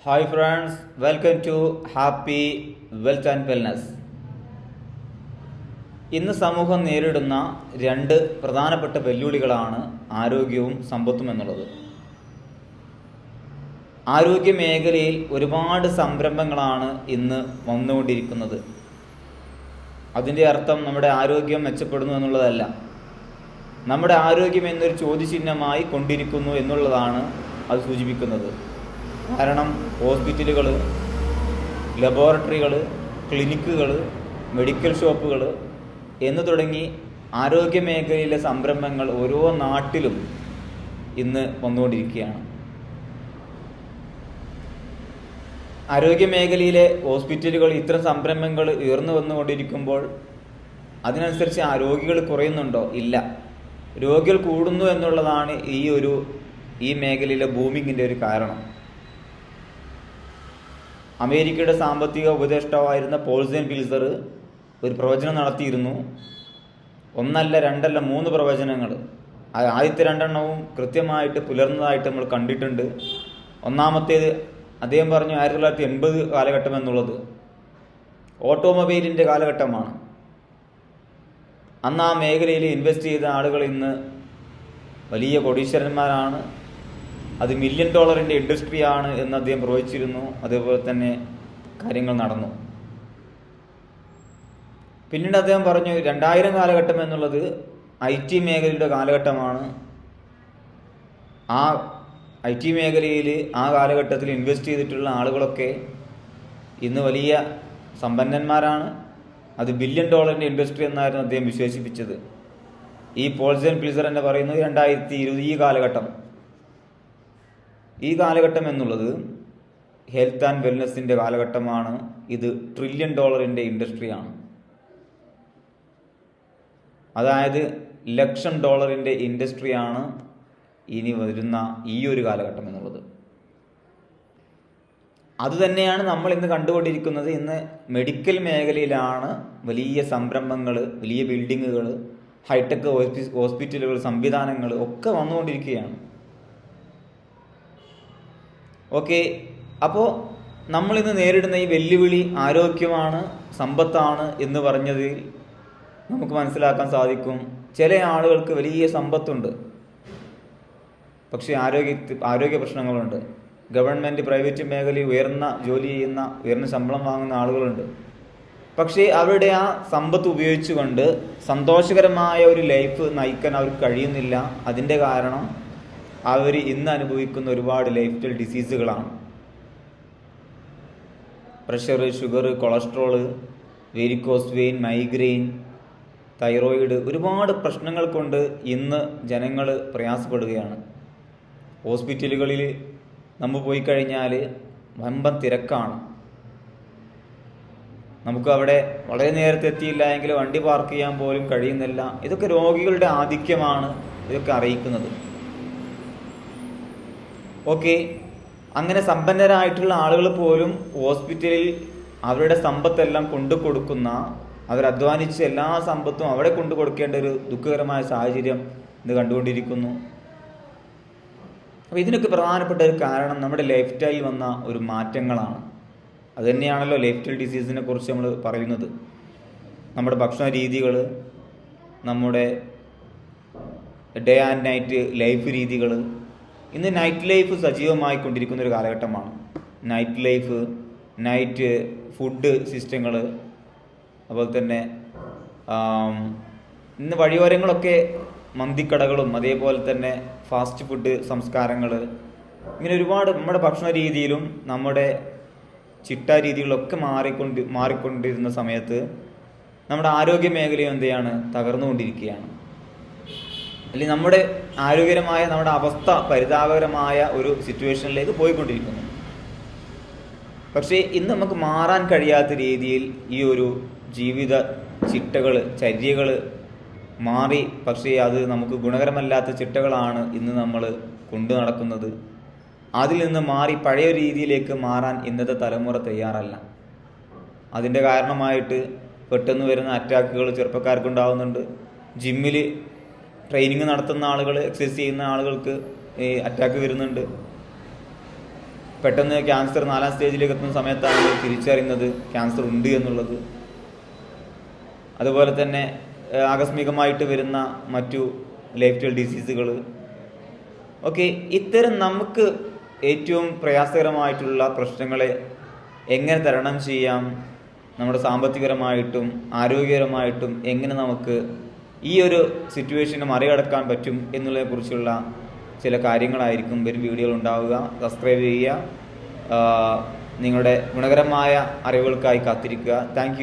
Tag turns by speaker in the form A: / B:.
A: Hi friends, welcome to Happy Wealth and Wellness. ഇന്ന് സമൂഹം നേരിടുന്ന രണ്ട് പ്രധാനപ്പെട്ട വെല്ലുവിളികളാണ് ആരോഗ്യവും സമ്പത്തും എന്നുള്ളത്. ആരോഗ്യ മേഖലയിൽ ഒരുപാട് സംരംഭങ്ങളാണ് ഇന്ന് വന്നുകൊണ്ടിരിക്കുന്നത്. അതിൻ്റെ അർത്ഥം നമ്മുടെ ആരോഗ്യം മെച്ചപ്പെടുന്നു എന്നുള്ളതല്ല. നമ്മുടെ ആരോഗ്യം എന്നൊരു ചോദ്യചിഹ്നമായി കൊണ്ടിരിക്കുന്നു എന്നുള്ളതാണ് അത് സൂചിപ്പിക്കുന്നത്. കാരണം ഹോസ്പിറ്റലുകൾ, ലബോറട്ടറികൾ, ക്ലിനിക്കുകൾ, മെഡിക്കൽ ഷോപ്പുകൾ എന്ന് തുടങ്ങി ആരോഗ്യ മേഖലയിലെ സംരംഭങ്ങൾ ഓരോ നാട്ടിലും ഇന്ന് വന്നുകൊണ്ടിരിക്കുകയാണ്. ആരോഗ്യ മേഖലയിലെ ഹോസ്പിറ്റലുകൾ ഇത്തരം സംരംഭങ്ങൾ ഉയർന്നു വന്നുകൊണ്ടിരിക്കുമ്പോൾ അതിനനുസരിച്ച് ആ രോഗികൾ കുറയുന്നുണ്ടോ? ഇല്ല. രോഗികൾ കൂടുന്നു എന്നുള്ളതാണ് ഈ മേഖലയിലെ ബൂമിങ്ങിൻ്റെ ഒരു കാരണം. അമേരിക്കയുടെ സാമ്പത്തിക ഉപദേഷ്ടാവായിരുന്ന പോൾസൺ പിൽസർ ഒരു പ്രവചനം നടത്തിയിരുന്നു. ഒന്നല്ല, രണ്ടല്ല, 3 പ്രവചനങ്ങൾ. ആദ്യത്തെ 2 കൃത്യമായിട്ട് പുലർന്നതായിട്ട് നമ്മൾ കണ്ടിട്ടുണ്ട്. ഒന്നാമത്തേത് അദ്ദേഹം പറഞ്ഞു 1980 കാലഘട്ടം എന്നുള്ളത് ഓട്ടോമൊബൈലിൻ്റെ കാലഘട്ടമാണ്. അന്ന് ആ മേഖലയിൽ ഇൻവെസ്റ്റ് ചെയ്ത ആളുകൾ ഇന്ന് വലിയ കോടീശ്വരന്മാരാണ്. അത് $1 മില്യൺ ഇൻഡസ്ട്രിയാണ് എന്ന് അദ്ദേഹം പ്രവചിച്ചിരുന്നു. അതേപോലെ തന്നെ കാര്യങ്ങൾ നടന്നു. പിന്നീട് അദ്ദേഹം പറഞ്ഞു 2000 കാലഘട്ടം എന്നുള്ളത് IT മേഖലയുടെ കാലഘട്ടമാണ്. ആ IT മേഖലയിൽ ആ കാലഘട്ടത്തിൽ ഇൻവെസ്റ്റ് ചെയ്തിട്ടുള്ള ആളുകളൊക്കെ ഇന്ന് വലിയ സമ്പന്നന്മാരാണ്. അത് $1 ബില്യൺ ഇൻഡസ്ട്രി എന്നായിരുന്നു അദ്ദേഹം വിശേഷിപ്പിച്ചത്. ഈ പോൾസൺ പിൽസർ എന്ന് പറയുന്നത് 2020 ഈ കാലഘട്ടം എന്നുള്ളത് ഹെൽത്ത് ആൻഡ് വെൽനെസ്സിൻ്റെ കാലഘട്ടമാണ്. ഇത് $1 ട്രില്യൺ ഇൻഡസ്ട്രിയാണ്. അതായത് $1 ലക്ഷം ഇൻഡസ്ട്രിയാണ് ഇനി വരുന്ന ഈ ഒരു കാലഘട്ടം എന്നുള്ളത്. അതുതന്നെയാണ് നമ്മൾ ഇന്ന് കണ്ടുകൊണ്ടിരിക്കുന്നത്. ഇന്ന് മെഡിക്കൽ മേഖലയിലാണ് വലിയ സംരംഭങ്ങൾ, വലിയ ബിൽഡിങ്ങുകൾ, ഹൈടെക് ഹോസ്പിറ്റലുകൾ, സംവിധാനങ്ങൾ ഒക്കെ വന്നുകൊണ്ടിരിക്കുകയാണ്. ഓക്കെ, അപ്പോൾ നമ്മളിന്ന് നേരിടുന്ന ഈ വെല്ലുവിളി ആരോഗ്യമാണ്, സമ്പത്താണ് എന്ന് പറഞ്ഞതിൽ നമുക്ക് മനസ്സിലാക്കാൻ സാധിക്കും. ചില ആളുകൾക്ക് വലിയ സമ്പത്തുണ്ട്, പക്ഷേ ആരോഗ്യ പ്രശ്നങ്ങളുണ്ട്. ഗവൺമെൻറ്, പ്രൈവറ്റ് മേഖലയിൽ ഉയർന്ന ജോലി ചെയ്യുന്ന, ഉയർന്ന ശമ്പളം വാങ്ങുന്ന ആളുകളുണ്ട്. പക്ഷേ അവരുടെ ആ സമ്പത്ത് ഉപയോഗിച്ചുകൊണ്ട് സന്തോഷകരമായ ഒരു ലൈഫ് നയിക്കാൻ അവർക്ക് കഴിയുന്നില്ല. അതിൻ്റെ കാരണം അവർ ഇന്ന് അനുഭവിക്കുന്ന ഒരുപാട് ലൈഫ് സ്റ്റൈൽ ഡിസീസുകളാണ്. Pressure, sugar, cholesterol, varicose vein, migraine, thyroid, ഒരുപാട് പ്രശ്നങ്ങൾ കൊണ്ട് ഇന്ന് ജനങ്ങൾ പ്രയാസപ്പെടുകയാണ്. ഹോസ്പിറ്റലുകളിൽ നമ്മൾ പോയി കഴിഞ്ഞാൽ വമ്പൻ തിരക്കാണ്. നമുക്ക് അവിടെ വളരെ നേരത്തെ എത്തിയില്ല എങ്കിൽ വണ്ടി പാർക്ക് ചെയ്യാൻ പോലും കഴിയുന്നില്ല. ഇതൊക്കെ രോഗികളുടെ ആധിക്യമാണ് ഇതൊക്കെ അറിയിക്കുന്നത്. ഓക്കെ, അങ്ങനെ സമ്പന്നരായിട്ടുള്ള ആളുകൾ പോലും ഹോസ്പിറ്റലിൽ അവരുടെ സമ്പത്തെല്ലാം കൊണ്ടു കൊടുക്കുന്ന, അവരധ്വാനിച്ച് എല്ലാ സമ്പത്തും അവിടെ കൊണ്ടു കൊടുക്കേണ്ട ഒരു ദുഃഖകരമായ സാഹചര്യം ഇത് കണ്ടുകൊണ്ടിരിക്കുന്നു. അപ്പോൾ ഇതിനൊക്കെ പ്രധാനപ്പെട്ട ഒരു കാരണം നമ്മുടെ ലൈഫ് സ്റ്റൈലിൽ വന്ന ഒരു മാറ്റങ്ങളാണ്. അതുതന്നെയാണല്ലോ ലൈഫ് സ്റ്റൈൽ ഡിസീസിനെ കുറിച്ച് നമ്മൾ പറയുന്നത്. നമ്മുടെ ഭക്ഷണ രീതികൾ, നമ്മുടെ ഡേ ആൻഡ് നൈറ്റ് ലൈഫ് രീതികൾ. ഇന്ന് നൈറ്റ് ലൈഫ് സജീവമായിക്കൊണ്ടിരിക്കുന്ന ഒരു കാലഘട്ടമാണ്. നൈറ്റ് ലൈഫ്, നൈറ്റ് ഫുഡ് സിസ്റ്റങ്ങൾ, അതുപോലെ തന്നെ ഇന്ന് വഴിയോരങ്ങളൊക്കെ മന്തിക്കടകളും അതേപോലെ തന്നെ ഫാസ്റ്റ് ഫുഡ് സംസ്കാരങ്ങൾ, ഇങ്ങനെ ഒരുപാട് നമ്മുടെ ഭക്ഷണ രീതിയിലും നമ്മുടെ ചിട്ട രീതികളൊക്കെ മാറിക്കൊണ്ടിരുന്ന സമയത്ത് നമ്മുടെ ആരോഗ്യ മേഖലയും എന്തെയാണ്, തകർന്നുകൊണ്ടിരിക്കുകയാണ്. അല്ലെങ്കിൽ നമ്മുടെ ആരോഗ്യകരമായ നമ്മുടെ അവസ്ഥ പരിതാപകരമായ ഒരു സിറ്റുവേഷനിലേക്ക് പോയിക്കൊണ്ടിരിക്കുന്നു. പക്ഷേ ഇന്ന് നമുക്ക് മാറാൻ കഴിയാത്ത രീതിയിൽ ഈ ഒരു ജീവിത ചിട്ടകൾ, ചര്യകൾ മാറി. പക്ഷേ അത് നമുക്ക് ഗുണകരമല്ലാത്ത ചിട്ടകളാണ് ഇന്ന് നമ്മൾ കൊണ്ടു നടക്കുന്നത്. അതിൽ നിന്ന് മാറി പഴയ രീതിയിലേക്ക് മാറാൻ ഇന്നത്തെ തലമുറ തയ്യാറല്ല. അതിൻ്റെ കാരണമായിട്ട് പെട്ടെന്ന് വരുന്ന അറ്റാക്കുകൾ ചെറുപ്പക്കാർക്കുണ്ടാകുന്നുണ്ട്. ജിമ്മിൽ ട്രെയിനിങ് നടത്തുന്ന ആളുകൾ, എക്സസൈസ് ചെയ്യുന്ന ആളുകൾക്ക് അറ്റാക്ക് വരുന്നുണ്ട്. പെട്ടെന്ന് ക്യാൻസർ 4ാം സ്റ്റേജിലേക്ക് എത്തുന്ന സമയത്താണ് തിരിച്ചറിയുന്നത് ക്യാൻസർ ഉണ്ട് എന്നുള്ളത്. അതുപോലെ തന്നെ ആകസ്മികമായിട്ട് വരുന്ന മറ്റു ലൈഫ് സ്റ്റൈൽ ഡിസീസുകൾ. ഓക്കെ, ഇത്തരം നമുക്ക് ഏറ്റവും പ്രയാസകരമായിട്ടുള്ള പ്രശ്നങ്ങളെ എങ്ങനെ തരണം ചെയ്യാം, നമ്മുടെ സാമ്പത്തികപരമായിട്ടും ആരോഗ്യപരമായിട്ടും എങ്ങനെ നമുക്ക് ഈ ഒരു സിറ്റുവേഷനെ മറികടക്കാൻ പറ്റും എന്നുള്ളതിനെക്കുറിച്ചുള്ള ചില കാര്യങ്ങളായിരിക്കും വരും വീഡിയോകൾ ഉണ്ടാവുക. സബ്സ്ക്രൈബ് ചെയ്യുക. നിങ്ങളുടെ ഗുണകരമായ അറിവുകൾക്കായി കാത്തിരിക്കുക. താങ്ക്